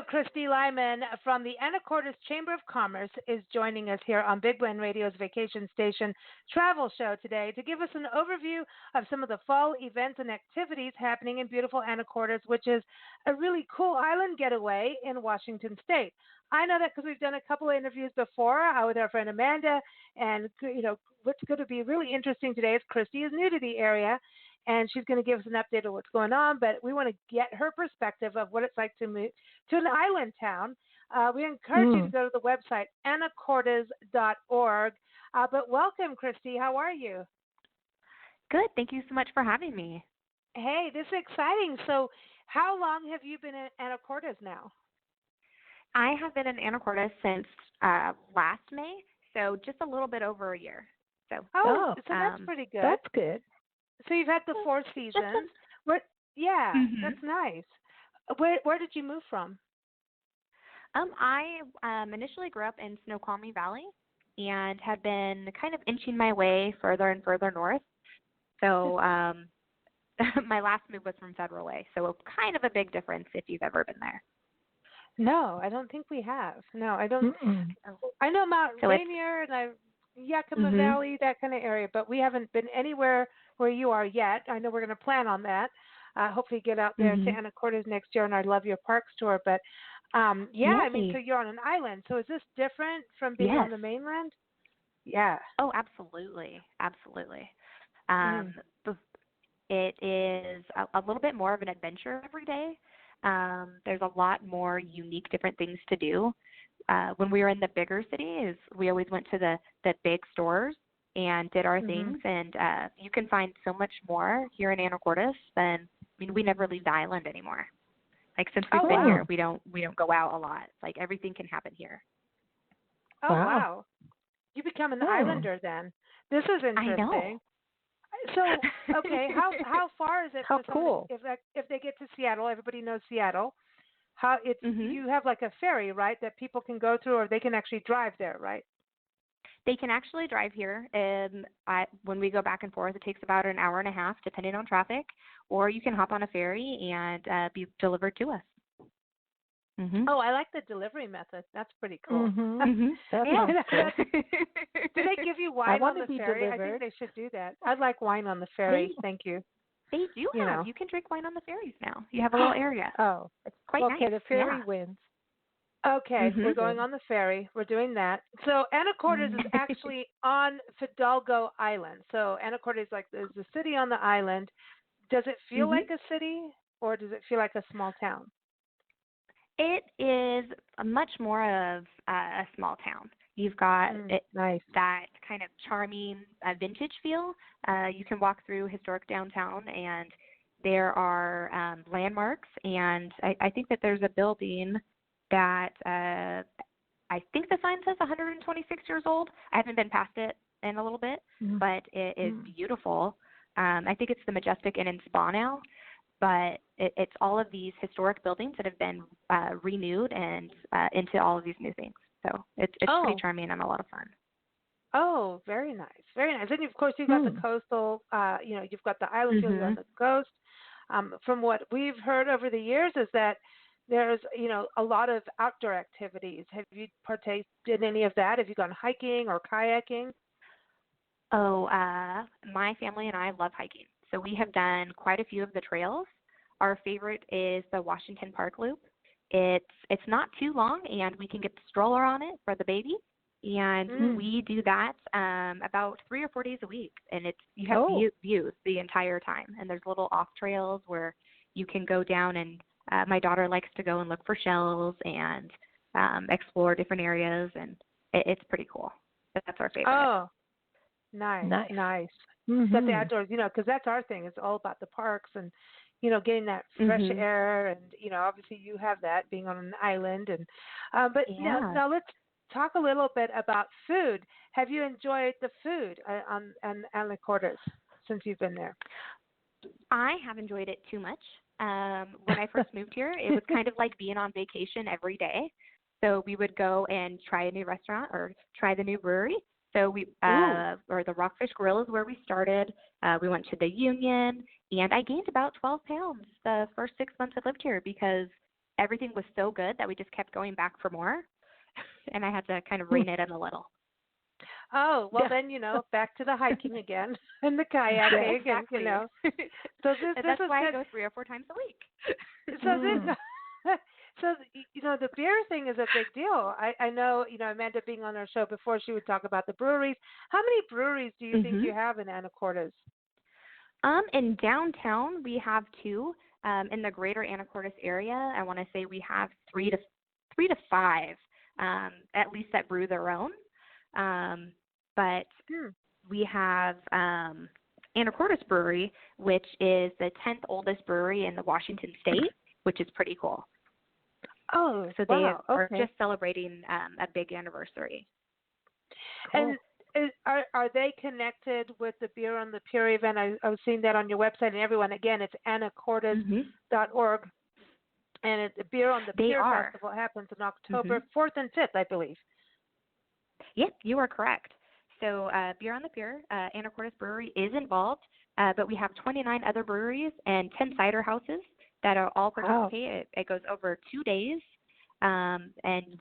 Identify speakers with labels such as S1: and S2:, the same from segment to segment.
S1: Christy Lyman from the Anacortes Chamber of Commerce is joining us here on Big Blend Radio's Vacation Station Travel Show today to give us an overview of some of the fall events and activities happening in beautiful Anacortes, which is a really cool island getaway in Washington State. I know that because we've done a couple of interviews before with our friend Amanda, and what's going to be really interesting today is Christy is new to the area, and she's going to give us an update of what's going on, but we want to get her perspective of what it's like to move to an island town. We encourage you to go to the website, anacortes.org. But welcome, Christy. How are you?
S2: Good. Thank you so much for having me.
S1: Hey, this is exciting. So how long have you been in Anacortes now?
S2: I have been in Anacortes since last May, so just a little bit over a year. So
S1: that's pretty good.
S3: That's good.
S1: So you've had the 4 seasons. That's nice. Where did you move from?
S2: I initially grew up in Snoqualmie Valley and have been kind of inching my way further and further north. So my last move was from Federal Way, so kind of a big difference if you've ever been there.
S1: No, I don't think we have. No, I don't. I know Mount Rainier and Yakima Valley, that kind of area, but we haven't been anywhere where you are yet. I know we're going to plan on that. Hopefully get out there to Anacortes next year on our Love Your Parks tour. But, I mean, so you're on an island. So is this different from being on the mainland? Yeah.
S2: Oh, absolutely. Absolutely. It is a little bit more of an adventure every day. There's a lot more unique different things to do. When we were in the bigger cities, we always went to the big stores and did our things. And you can find so much more here in Anacortes than, we never leave the island anymore. Like since we've been here, we don't go out a lot. Like everything can happen here.
S1: Oh, wow. You become an islander then. This is interesting.
S2: I know.
S1: So, okay, how far is it?
S3: How cool!
S1: If they get to Seattle, everybody knows Seattle. How it's you have like a ferry, right, that people can go through, or they can actually drive there, right?
S2: They can actually drive here. When we go back and forth, it takes about an hour and a half, depending on traffic. Or you can hop on a ferry and be delivered to us.
S1: Oh, I like the delivery method. That's pretty cool.
S3: That sounds cool.
S1: Do they give you wine on the ferry? Delivered. I think they should do that. I'd like wine on the ferry. Thank you.
S2: They do have. You can drink wine on the ferries now. You have a little area.
S3: Oh,
S2: it's quite nice.
S3: Okay, the ferry wins.
S1: Okay, we're going on the ferry. We're doing that. So Anacortes is actually on Fidalgo-Island. So Anacortes is a city on the island. Does it feel like a city, or does it feel like a small town?
S2: It is much more of a small town. You've got that kind of charming vintage feel. You can walk through historic downtown, and there are landmarks. And I think that there's a building that I think the sign says 126 years old. I haven't been past it in a little bit, but it is beautiful. I think it's the Majestic Inn and Spa now. But it's all of these historic buildings that have been renewed and into all of these new things. So it's pretty charming and a lot of fun.
S1: Oh, very nice, very nice. And of course, you've got the coastal. You've got the island, you've got the coast. From what we've heard over the years, is that there's a lot of outdoor activities. Have you partaken in any of that? Have you gone hiking or kayaking?
S2: Oh, my family and I love hiking. So we have done quite a few of the trails. Our favorite is the Washington Park Loop. It's not too long, and we can get the stroller on it for the baby. And we do that about 3 or 4 days a week. And you have views the entire time. And there's little off trails where you can go down, and my daughter likes to go and look for shells and explore different areas. And it's pretty cool. That's our favorite.
S1: Oh, nice. But the outdoors, because that's our thing. It's all about the parks and, getting that fresh air. And, obviously you have that being on an island. And now let's talk a little bit about food. Have you enjoyed the food on Anacortes since you've been there?
S2: I have enjoyed it too much. When I first moved here, it was kind of like being on vacation every day. So we would go and try a new restaurant or try the new brewery. So or the Rockfish Grill is where we started. We went to the Union, and I gained about 12 pounds the first 6 months I lived here because everything was so good that we just kept going back for more, and I had to kind of rein it in a little.
S1: Oh, well then, back to the hiking again and the kayaking,
S2: exactly.
S1: and, So
S2: that's
S1: is
S2: why
S1: good.
S2: I go 3 or 4 times a week.
S1: So the beer thing is a big deal. I know, Amanda being on our show before, she would talk about the breweries. How many breweries do you think you have in Anacortes?
S2: In downtown, we have 2. In the greater Anacortes area, I want to say we have 3 to 5, at least that brew their own. But we have Anacortes Brewery, which is the 10th oldest brewery in the Washington state, which is pretty cool.
S1: Oh,
S2: so they are just celebrating a big anniversary.
S1: Cool. And are they connected with the Beer on the Pier event? I was seeing that on your website, and everyone, again, it's anacortes.org. And the Beer on the Pier Festival happens on October 4th and 5th, I believe.
S2: Yep, you are correct. So Beer on the Pier, Anacortes Brewery is involved, but we have 29 other breweries and 10 cider houses that are all participate. Wow. It goes over 2 days, and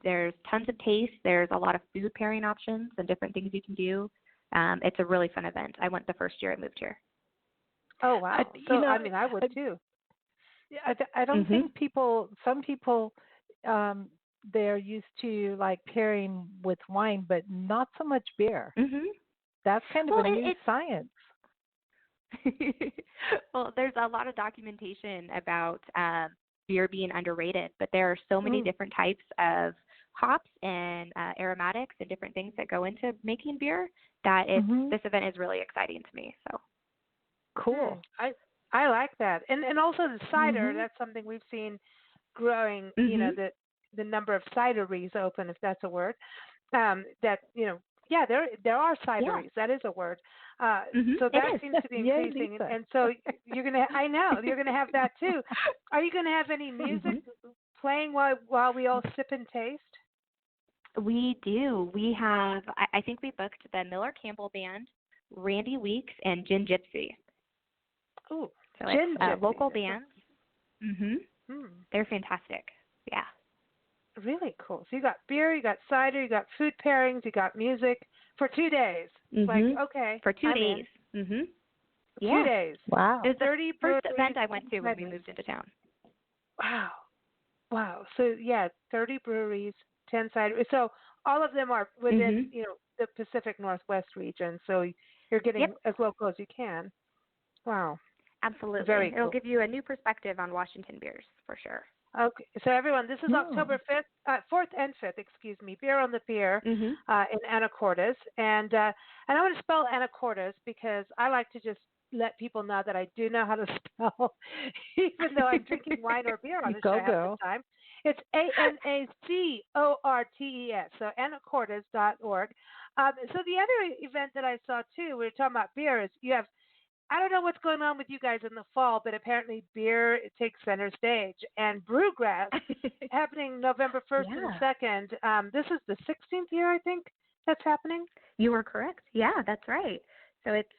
S2: there's tons of taste. There's a lot of food pairing options and different things you can do. It's a really fun event. I went the first year I moved here.
S1: Oh, wow. I would too.
S3: Yeah, I don't think some people, they're used to like pairing with wine, but not so much beer. That's kind of a new science.
S2: Well, there's a lot of documentation about beer being underrated, but there are so many different types of hops and aromatics and different things that go into making beer that this event is really exciting to me. So
S3: cool.
S1: I like that, and also the cider. That's something we've seen growing. The number of cideries open, if that's a word. There are cideries. Yeah. That is a word. So that seems to be increasing, and so you're gonna. I know you're gonna have that too. Are you gonna have any music playing while we all sip and taste?
S2: We do. We have. I think we booked the Miller Campbell Band, Randy Weeks, and Gin Gypsy.
S1: Oh,
S2: so it's local bands. They're fantastic. Yeah.
S1: Really cool. So you got beer, you got cider, you got food pairings, you got music for 2 days. Like, okay.
S2: For 2 days.
S1: Yeah.
S2: 2
S1: days.
S3: Wow.
S2: It was the first event I went to when we moved into town.
S1: Wow. So, 30 breweries, 10 cider. So all of them are within, the Pacific Northwest region. So you're getting as local as you can. Wow.
S2: Absolutely.
S1: Very cool.
S2: It'll give you a new perspective on Washington beers, for sure.
S1: Okay, so everyone, this is October 4th and 5th, Beer on the Pier in Anacortes. And I want to spell Anacortes because I like to just let people know that I do know how to spell, even though I'm drinking wine or beer on the show half the time. It's Anacortes, so anacortes.org. So the other event that I saw, too, we were talking about beer, is you have, I don't know what's going on with you guys in the fall, but apparently beer takes center stage. And Brewgrass, happening November 1st and 2nd. This is the 16th year, I think, that's happening.
S2: You are correct. Yeah, that's right. So it's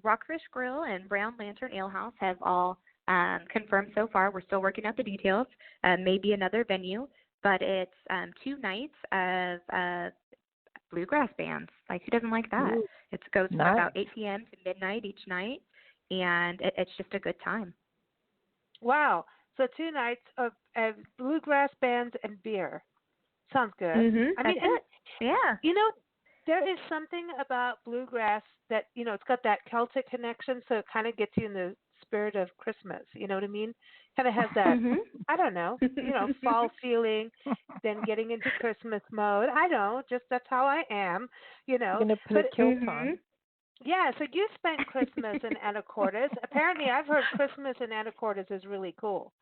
S2: Rockfish Grill and Brown Lantern Ale House have all confirmed so far. We're still working out the details. Maybe another venue, but it's 2 nights of bluegrass bands. Like, who doesn't like that?
S3: Ooh,
S2: it goes from about 8 p.m. to midnight each night, and it's just a good time.
S1: Wow. So 2 nights of bluegrass bands and beer. Sounds good.
S2: I mean,
S1: there is something about bluegrass that, it's got that Celtic connection, so it kind of gets you in the spirit of Christmas. You know what I mean? Kind of has that, I don't know, fall feeling, then getting into Christmas mode. I don't, just that's how I am,
S3: You're going to put a kilt on.
S1: Yeah, so you spent Christmas in Anacortes. Apparently, I've heard Christmas in Anacortes is really cool.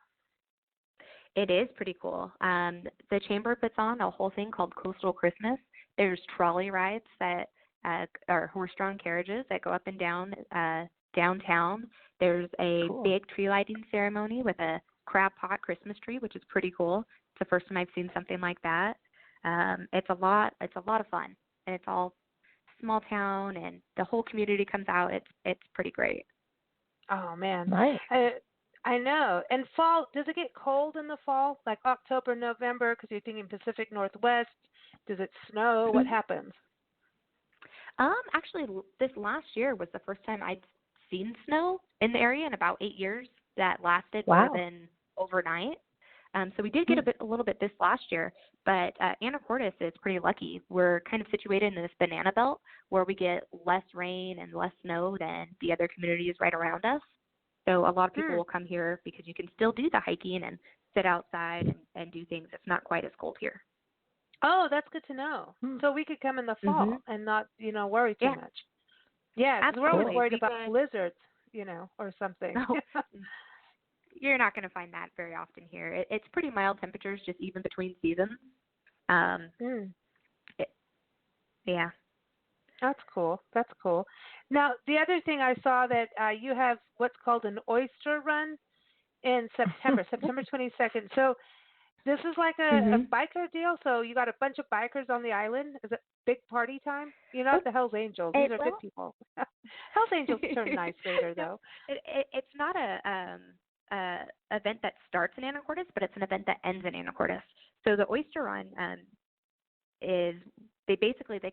S2: It is pretty cool. The Chamber puts on a whole thing called Coastal Christmas. There's trolley rides that are horse-drawn carriages that go up and down downtown. There's a big tree lighting ceremony with a crab pot Christmas tree, which is pretty cool. It's the first time I've seen something like that. It's a lot of fun, and it's all small town, and the whole community comes out. It's pretty great.
S1: Oh man,
S3: nice.
S1: I know. And fall, does it get cold in the fall, like October, November, because you're thinking Pacific Northwest? Does it snow? What happens?
S2: Actually, this last year was the first time I'd seen snow in the area in about 8 years that lasted more than overnight. So we did get a little bit this last year, but Anacortes is pretty lucky. We're kind of situated in this banana belt where we get less rain and less snow than the other communities right around us. So a lot of people will come here because you can still do the hiking and sit outside and do things. It's not quite as cold here.
S1: Oh, that's good to know. So we could come in the fall and not, worry too much. Yeah, because we're always worried about blizzards, or something.
S2: No, you're not going to find that very often here. It's pretty mild temperatures, just even between seasons. Yeah.
S1: That's cool. That's cool. Now, the other thing I saw that you have what's called an oyster run in September, September 22nd. So this is like a biker deal. So you got a bunch of bikers on the island. Is it big party time? You're not the Hells Angels. These are good people. Hells Angels turn nice later, though.
S2: It's not a event that starts in Anacortes, but it's an event that ends in Anacortes. So the oyster run is they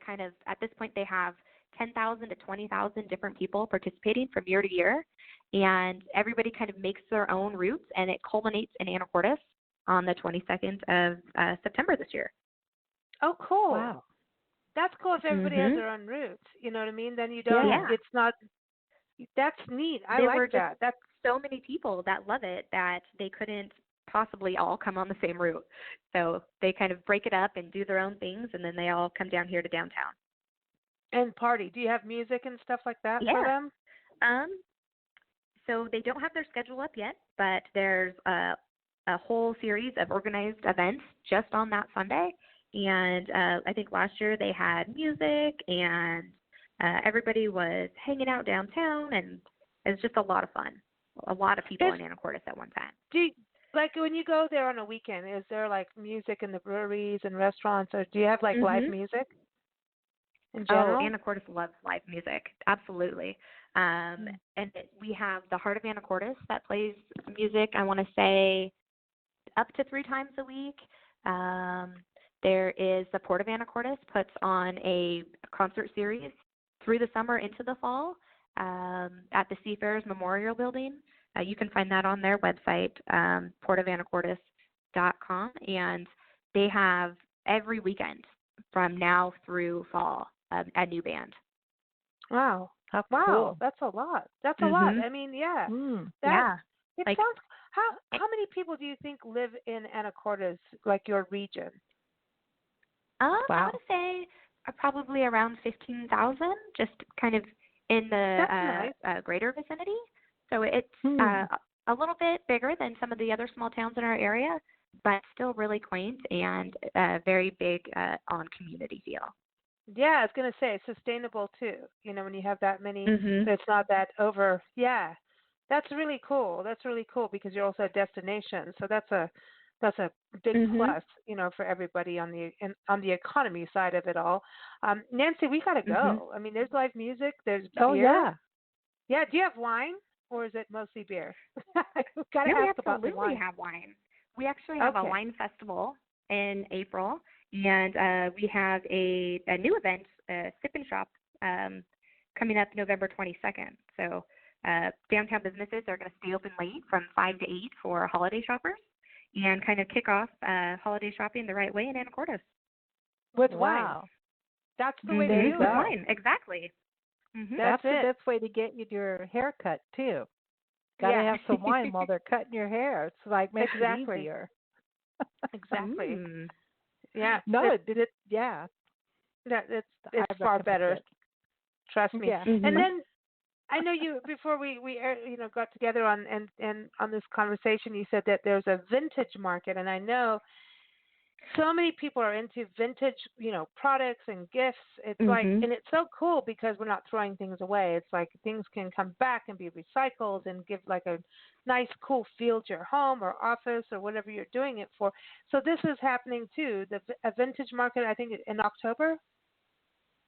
S2: kind of, at this point, they have 10,000 to 20,000 different people participating from year to year, and everybody kind of makes their own routes, and it culminates in Anacortes on the 22nd of September this year.
S1: Oh, cool.
S3: Wow.
S1: That's cool if everybody has their own routes. You know what I mean? Then you don't, it's not, that's neat. I like that. That's
S2: so many people that love it that they couldn't possibly all come on the same route. So they kind of break it up and do their own things, and then they all come down here to downtown.
S1: And party. Do you have music and stuff like that for them?
S2: So they don't have their schedule up yet, but there's a whole series of organized events just on that Sunday. And I think last year they had music, and everybody was hanging out downtown, and it was just a lot of fun. A lot of people in Anacortes at one time.
S1: Like when you go there on a weekend, is there like music in the breweries and restaurants, or do you have like live music in general?
S2: Oh, Anacortes loves live music. Absolutely. And we have the Heart of Anacortes that plays music, I want to say, up to 3 times a week. There is the Port of Anacortes puts on a concert series through the summer into the fall at the Seafarers Memorial Building. You can find that on their website, portofanacortes.com, and they have every weekend from now through fall a new band.
S1: Wow.
S3: How
S1: wow.
S3: Cool.
S1: That's a lot. That's a lot. I mean, It sounds, how many people do you think live in Anacortes, like your region?
S2: I would say probably around 15,000, just kind of in the greater vicinity. So it's a little bit bigger than some of the other small towns in our area, but still really quaint and very big on community feel.
S1: Yeah, I was going to say it's sustainable too. When you have that many, it's not that over. Yeah, that's really cool. That's really cool because you're also a destination. So that's a big plus, for everybody on the economy side of it all. Nancy, we got to go. I mean, there's live music. There's beer.
S3: Oh yeah.
S1: Yeah. Do you have wine? Or is it mostly beer?
S2: We absolutely have wine. We actually have a wine festival in April, and we have a new event, Sip and Shop, coming up November 22nd. So downtown businesses are going to stay open late from 5 to 8 for holiday shoppers and kind of kick off holiday shopping the right way in Anacortes.
S1: With wine. That's the way to do it.
S2: With wine, exactly.
S3: That's the best way to get you your haircut too. Got to have some wine while they're cutting your hair. It's like makes it easier.
S1: Exactly. Yeah.
S3: No,
S1: it's far better. Trust me.
S3: Yeah.
S1: And then I know you before we got together on this conversation. You said that there's a vintage market, and I know so many people are into vintage, products and gifts. It's like, and it's so cool because we're not throwing things away. It's like things can come back and be recycled and give like a nice, cool feel to your home or office or whatever you're doing it for. So this is happening too. A vintage market, I think, in October.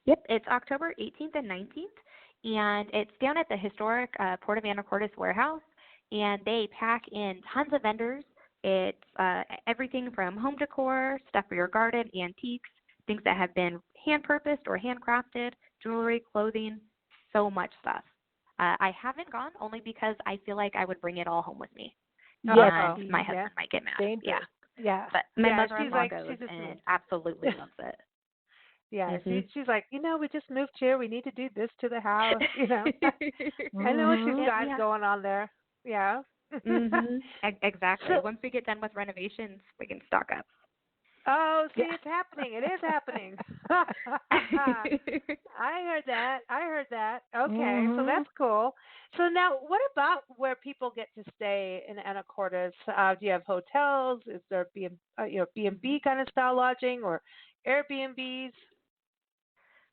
S2: Yep, it's October 18th and 19th, and it's down at the historic Port of Anacortes warehouse. and they pack in tons of vendors. It's everything from home decor, stuff for your garden, antiques, things that have been hand-purposed or handcrafted, jewelry, clothing, so much stuff. I haven't gone only because I feel like I would bring it all home with me.
S3: Yeah.
S2: And my husband might get mad.
S3: Dangerous. Yeah.
S2: But my mother-in-law goes and absolutely loves it.
S1: Yeah, she's like, we just moved here. We need to do this to the house. I know what she's got going on there. Yeah.
S2: Exactly. Once we get done with renovations, we can stock up.
S1: Oh, see, it's happening. It is happening. I heard that. Okay, so that's cool. So now, what about where people get to stay in Anacortes? Do you have hotels? Is there B&B kind of style lodging or Airbnbs?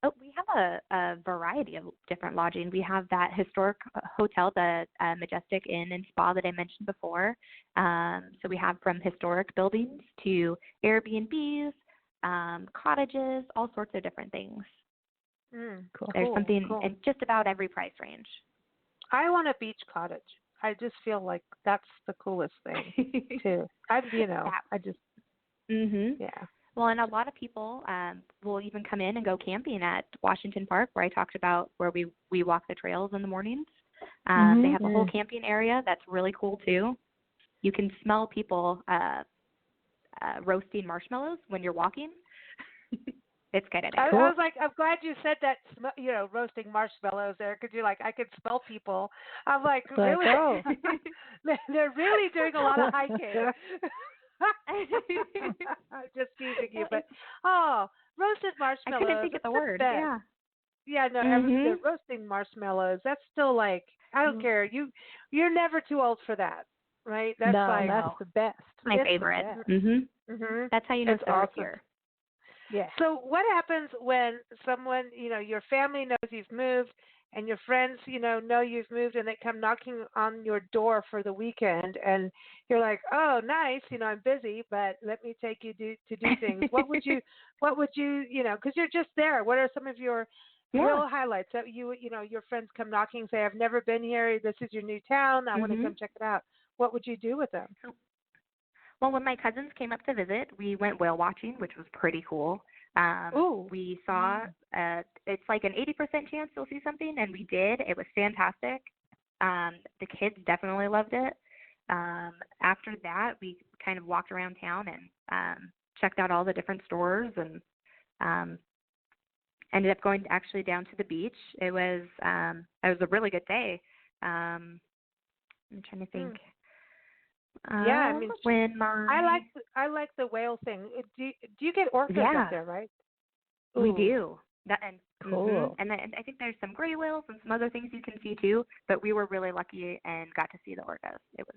S2: Oh, we have a variety of different lodging. We have that historic hotel, the Majestic Inn and Spa that I mentioned before. So we have from historic buildings to Airbnbs, cottages, all sorts of different things.
S3: Cool.
S2: There's something in just about every price range.
S1: I want a beach cottage. I just feel like that's the coolest thing too. I just. Yeah.
S2: Well, and a lot of people will even come in and go camping at Washington Park, where I talked about where we walk the trails in the mornings. They have a whole camping area that's really cool too. You can smell people roasting marshmallows when you're walking. It's kind of nice.
S1: I was like, I'm glad you said that. Roasting marshmallows there, because you're like, I could smell people. I'm like, really?
S3: Oh.
S1: They're really doing a lot of hiking. Just teasing you, but roasted marshmallows.
S2: I couldn't think of the word.
S1: Yeah. Yeah, no, the roasting marshmallows. That's still like, I don't care. You're never too old for that, right? That's
S3: that's the best.
S2: My favorite. That's how you know it's awesome. Here.
S1: Yeah. So what happens when someone, your family knows you've moved, and your friends, know you've moved, and they come knocking on your door for the weekend, and you're like, oh, nice, I'm busy, but let me take you to do things. What would you, because you're just there. What are some of your real highlights that your friends come knocking and say, I've never been here. This is your new town. I want to come check it out. What would you do with them?
S2: Well, when my cousins came up to visit, we went whale watching, which was pretty cool. We saw, it's like an 80% chance you'll see something, and we did. It was fantastic. The kids definitely loved it. After that, we kind of walked around town and checked out all the different stores, and ended up going actually down to the beach. It was a really good day. I'm trying to think.
S1: Yeah, I mean,
S2: when
S1: I like the whale thing. Do you get orcas up there, right?
S2: We do.
S3: Cool.
S2: And I think there's some gray whales and some other things you can see too. But we were really lucky and got to see the orcas. It was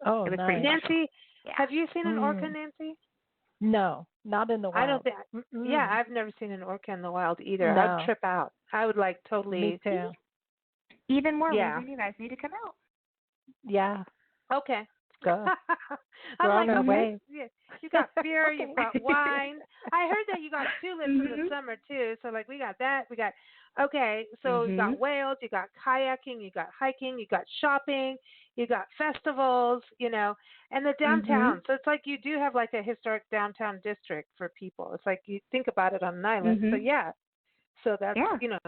S3: nice.
S2: pretty
S1: Nancy, have you seen an orca, Nancy?
S3: No, not in the wild.
S1: I don't think. Yeah, I've never seen an orca in the wild either. No. I'd trip out. I would like totally.
S3: Me too.
S2: Even more reason you guys need to come out.
S3: Yeah.
S1: Okay.
S3: Go.
S1: I'm
S3: on our way.
S1: You got beer, you've got wine. I heard that you got tulips in the summer too. So we got that. You got whales, you got kayaking, you got hiking, you got shopping, you got festivals, and the downtown. So it's like you do have like a historic downtown district for people. It's like you think about it on an island. So so that's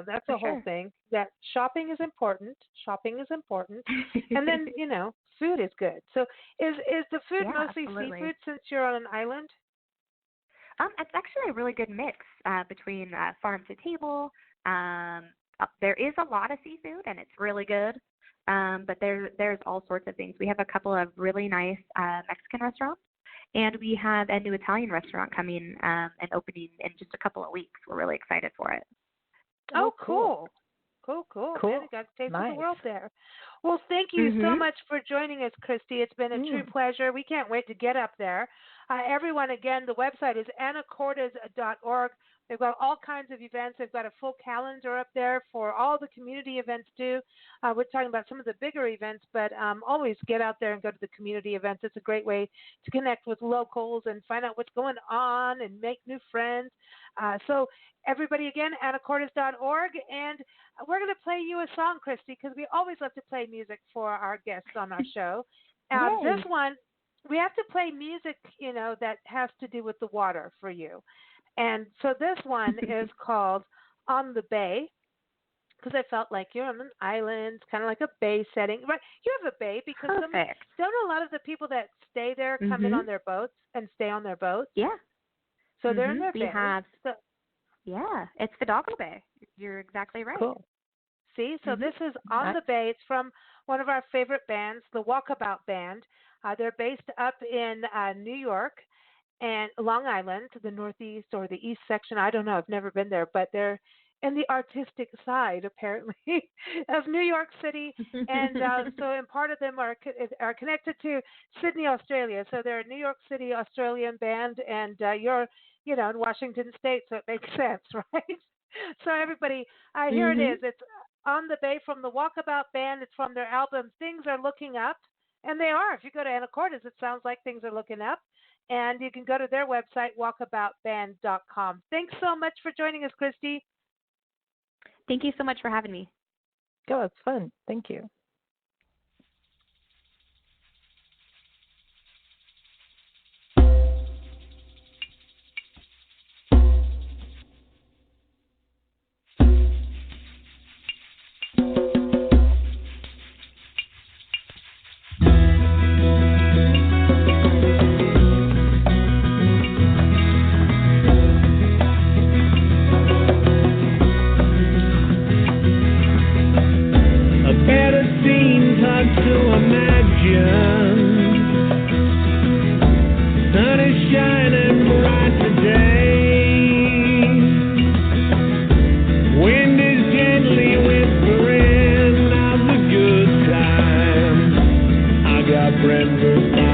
S1: that's the whole thing. That shopping is important. And then food is good. So is the food mostly seafood since you're on an island?
S2: It's actually a really good mix between farm to table. There is a lot of seafood, and it's really good. But there's all sorts of things. We have a couple of really nice Mexican restaurants, and we have a new Italian restaurant coming and opening in just a couple of weeks. We're really excited for it.
S1: Oh, cool. Cool. Man, you got to taste of the world there. Well, thank you so much for joining us, Christy. It's been a true pleasure. We can't wait to get up there. Everyone, again, the website is anacortes.org. They've got all kinds of events. They've got a full calendar up there for all the community events too. We're talking about some of the bigger events, but always get out there and go to the community events. It's a great way to connect with locals and find out what's going on and make new friends. So everybody, again, anacortes.org, and we're going to play you a song, Christy, because we always love to play music for our guests on our show. This one, we have to play music, that has to do with the water for you. And so this one is called On the Bay, because I felt like you're on an island, kind of like a bay setting. Right? You have a bay because don't a lot of the people that stay there come in on their boats and stay on their boats?
S2: Yeah.
S1: So they're in their bay.
S2: It's Fidalgo Bay. You're exactly right.
S3: Cool.
S1: See, so this is On the Bay. It's from one of our favorite bands, the Walkabout Band. They're based up in New York and Long Island, the northeast or the east section. I don't know. I've never been there, but they're in the artistic side, apparently, of New York City. And and part of them are connected to Sydney, Australia. So they're a New York City, Australian band, and you're, in Washington State, so it makes sense, right? So everybody, here it is. It's On the Bay from the Walkabout Band. It's from their album Things Are Looking Up. And they are. If you go to Anacortes, it sounds like things are looking up. And you can go to their website, walkaboutband.com. Thanks so much for joining us, Christy.
S2: Thank you so much for having me.
S3: Oh, it's fun. Thank you. Friends